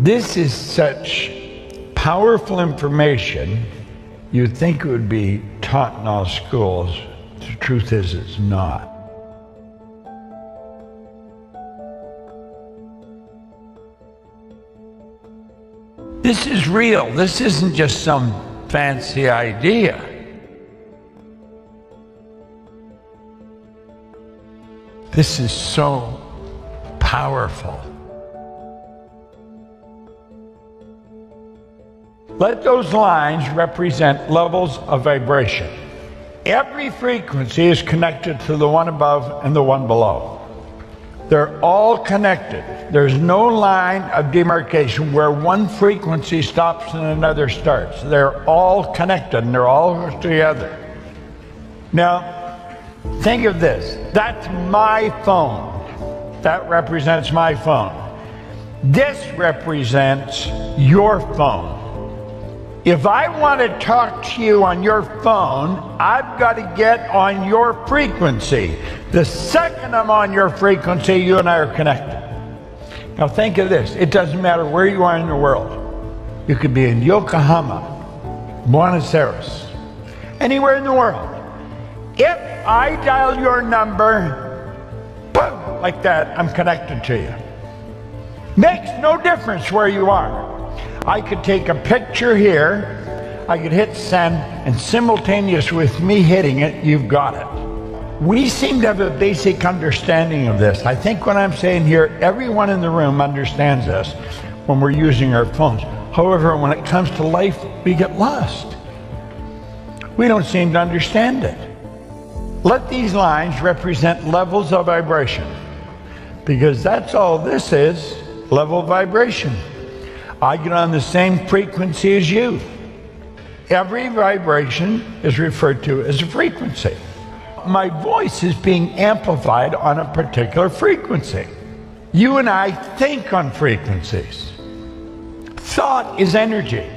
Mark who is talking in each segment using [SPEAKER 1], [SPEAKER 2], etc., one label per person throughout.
[SPEAKER 1] This is such powerful information, you'd think it would be taught in all schools. The truth is, it's not. This is real. This isn't just some fancy idea. This is so powerful. Let those lines represent levels of vibration. Every frequency is connected to the one above and the one below. They're all connected. There's no line of demarcation where one frequency stops and another starts. They're all connected and they're all together. Now, think of this. That's my phone. That represents my phone. This represents your phone. If I want to talk to you on your phone, I've got to get on your frequency. The second I'm on your frequency, you and I are connected. Now think of this. It doesn't matter where you are in the world. You could be in Yokohama, Buenos Aires, anywhere in the world. If I dial your number, boom, like that, I'm connected to you. Makes no difference where you are. I could take a picture here, I could hit send, and simultaneous with me hitting it, you've got it. We seem to have a basic understanding of this. I think what I'm saying here, everyone in the room understands this when we're using our phones. However, when it comes to life, we get lost. We don't seem to understand it. Let these lines represent levels of vibration, because that's all this is, level vibration. I get on the same frequency as you. Every vibration is referred to as a frequency. My voice is being amplified on a particular frequency. You and I think on frequencies. Thought is energy.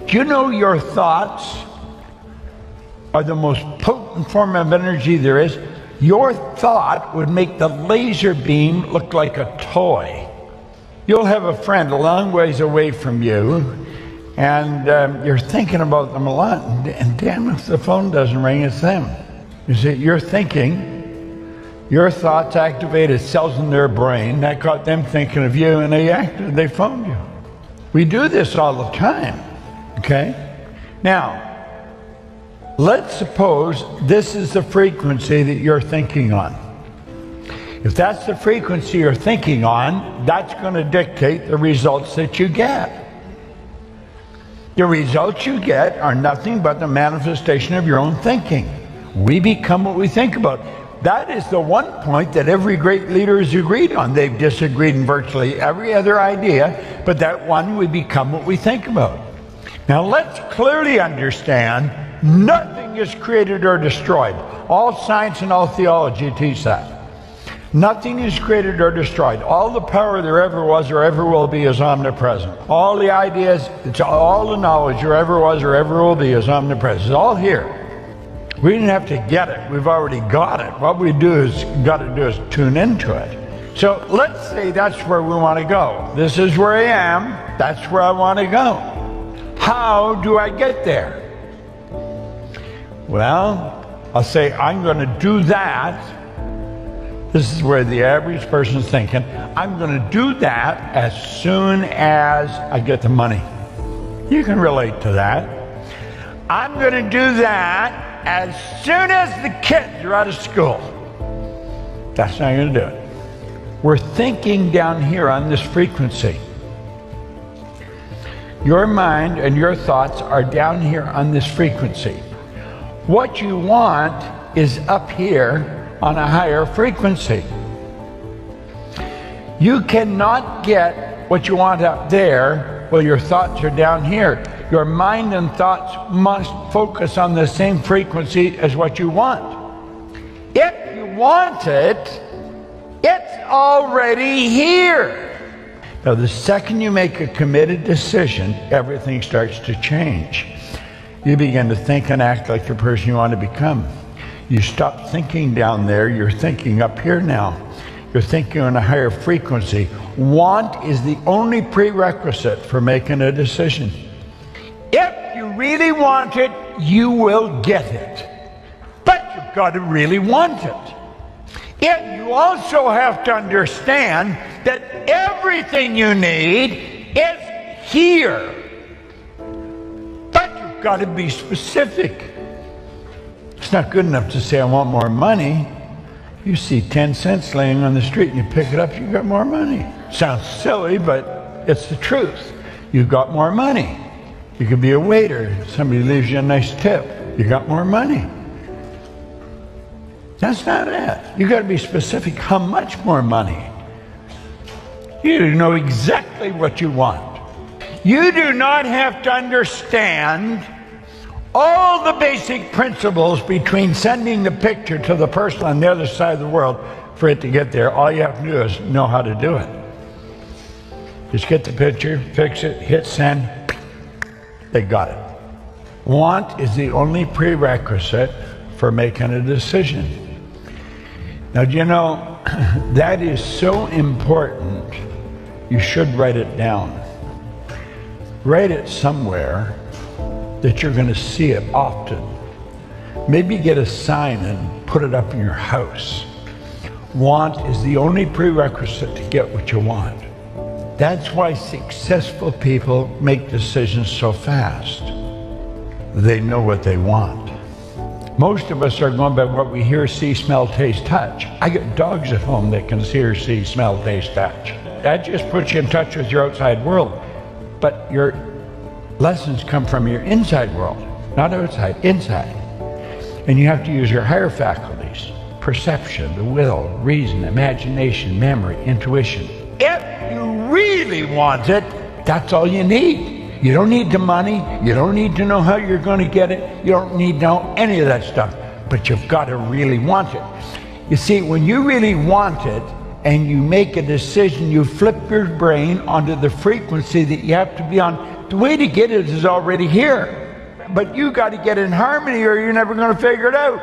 [SPEAKER 1] Do you know your thoughts are the most potent form of energy there is? Your thought would make the laser beam look like a toy. You'll have a friend a long ways away from you, and you're thinking about them a lot, and damn if the phone doesn't ring, it's them. You see, you're thinking, your thoughts activated cells in their brain, that got them thinking of you, and they phoned you. We do this all the time, okay? Now, let's suppose this is the frequency that you're thinking on. If that's the frequency you're thinking on, that's going to dictate the results that you get. The results you get are nothing but the manifestation of your own thinking. We become what we think about. That is the one point that every great leader has agreed on. They've disagreed in virtually every other idea, but that one, we become what we think about. Now let's clearly understand, nothing is created or destroyed. All science and all theology teach that. Nothing is created or destroyed. All the power there ever was or ever will be is omnipresent. All the ideas, all the knowledge there ever was or ever will be is omnipresent. It's all here. We didn't have to get it. We've already got it. What we do is tune into it. So let's say that's where we want to go. This is where I am. That's where I want to go. How do I get there? Well, I'll say I'm going to do that. This is where the average person is thinking, I'm going to do that as soon as I get the money. You can relate to that. I'm going to do that as soon as the kids are out of school. That's not going to do it. We're thinking down here on this frequency. Your mind and your thoughts are down here on this frequency. What you want is up here on a higher frequency. You cannot get what you want up there while your thoughts are down here. Your mind and thoughts must focus on the same frequency as what you want. If you want it, it's already here. Now, the second you make a committed decision, everything starts to change. You begin to think and act like the person you want to become. You stop thinking down there, you're thinking up here now. You're thinking on a higher frequency. Want is the only prerequisite for making a decision. If you really want it, you will get it. But you've got to really want it. Yet you also have to understand that everything you need is here. But you've got to be specific. It's not good enough to say, I want more money. You see 10 cents laying on the street and you pick it up, you got more money. Sounds silly, but it's the truth. You've got more money. You could be a waiter, somebody leaves you a nice tip, you got more money. That's not it. You got to be specific. How much more money? You know exactly what you want. You do not have to understand all the basic principles between sending the picture to the person on the other side of the world for it to get there. All you have to do is know how to do it. Just get the picture, fix it, hit send, they got it. Want is the only prerequisite for making a decision. Now, do you know, that is so important, you should write it down. Write it somewhere that you're going to see it often. Maybe get a sign and put it up in your house. Want is the only prerequisite to get what you want. That's why successful people make decisions so fast. They know what they want. Most of us are going by what we hear, see, smell, taste, touch. I got dogs at home that can hear, see, smell, taste, touch. That just puts you in touch with your outside world. But your lessons come from your inside world, not outside, inside. And you have to use your higher faculties: perception, the will, reason, imagination, memory, intuition. If you really want it, that's all you need. You don't need the money. You don't need to know how you're going to get it. You don't need to know any of that stuff. But you've got to really want it. You see, when you really want it and you make a decision, you flip your brain onto the frequency that you have to be on. The way to get it is already here. But you got to get in harmony or you're never going to figure it out.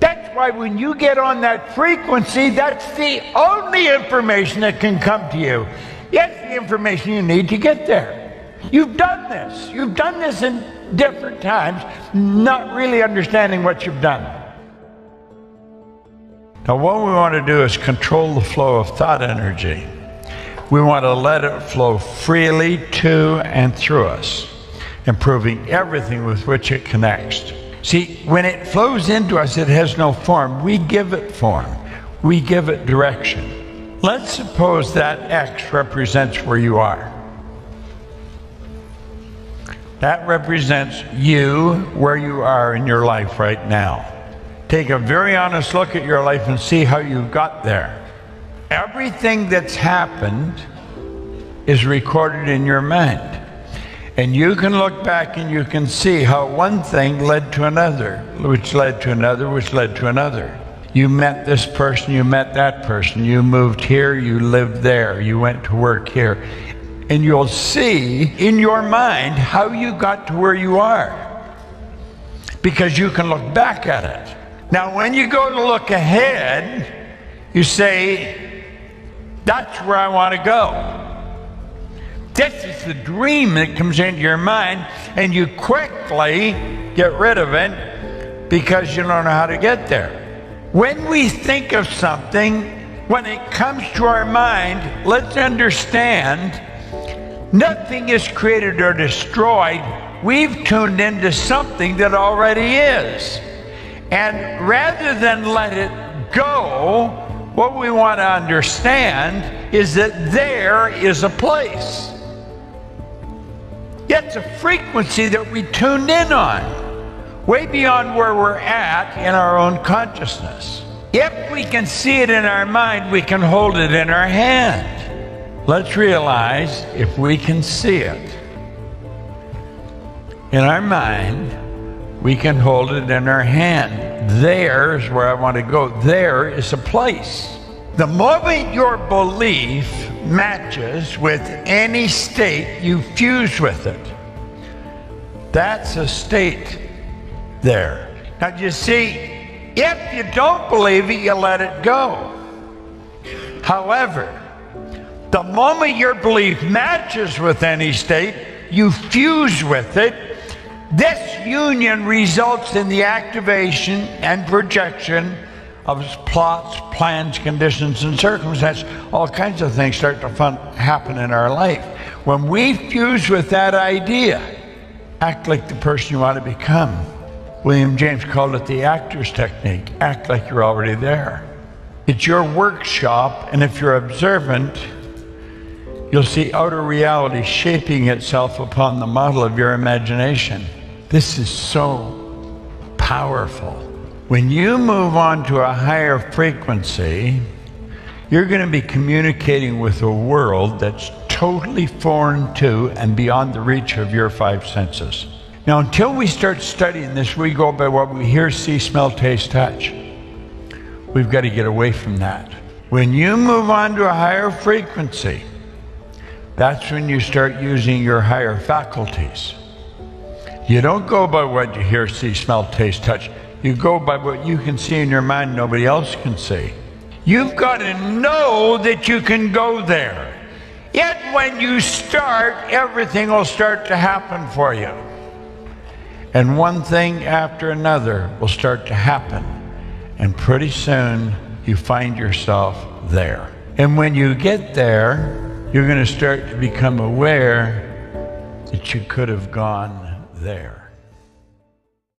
[SPEAKER 1] That's why when you get on that frequency, that's the only information that can come to you. It's the information you need to get there. You've done this. You've done this in different times, not really understanding what you've done. Now, what we want to do is control the flow of thought energy. We want to let it flow freely to and through us, improving everything with which it connects. See, when it flows into us, it has no form. We give it form. We give it direction. Let's suppose that X represents where you are. That represents you, where you are in your life right now. Take a very honest look at your life and see how you got there. Everything that's happened is recorded in your mind. And you can look back and you can see how one thing led to another, which led to another, which led to another. You met this person, you met that person, you moved here, you lived there, you went to work here. And you'll see in your mind how you got to where you are, because you can look back at it. Now, when you go to look ahead, you say, that's where I want to go. This is the dream that comes into your mind, and you quickly get rid of it because you don't know how to get there. When we think of something, when it comes to our mind, let's understand nothing is created or destroyed. We've tuned into something that already is. And rather than let it go, what we want to understand is that there is a place. It's a frequency that we tuned in on, way beyond where we're at in our own consciousness. If we can see it in our mind, we can hold it in our hand. Let's realize if we can see it in our mind, we can hold it in our hand. There is where I want to go. There is a place. The moment your belief matches with any state, you fuse with it. That's a state there. Now, you see, if you don't believe it, you let it go. However, the moment your belief matches with any state, you fuse with it. This union results in the activation and projection of plots, plans, conditions, and circumstances. All kinds of things start to happen in our life. When we fuse with that idea, act like the person you want to become. William James called it the actor's technique. Act like you're already there. It's your workshop, and if you're observant, you'll see outer reality shaping itself upon the model of your imagination. This is so powerful. When you move on to a higher frequency, you're going to be communicating with a world that's totally foreign to and beyond the reach of your five senses. Now, until we start studying this, we go by what we hear, see, smell, taste, touch. We've got to get away from that. When you move on to a higher frequency, that's when you start using your higher faculties. You don't go by what you hear, see, smell, taste, touch. You go by what you can see in your mind nobody else can see. You've got to know that you can go there. Yet when you start, everything will start to happen for you. And one thing after another will start to happen. And pretty soon, you find yourself there. And when you get there, you're going to start to become aware that you could have gone there.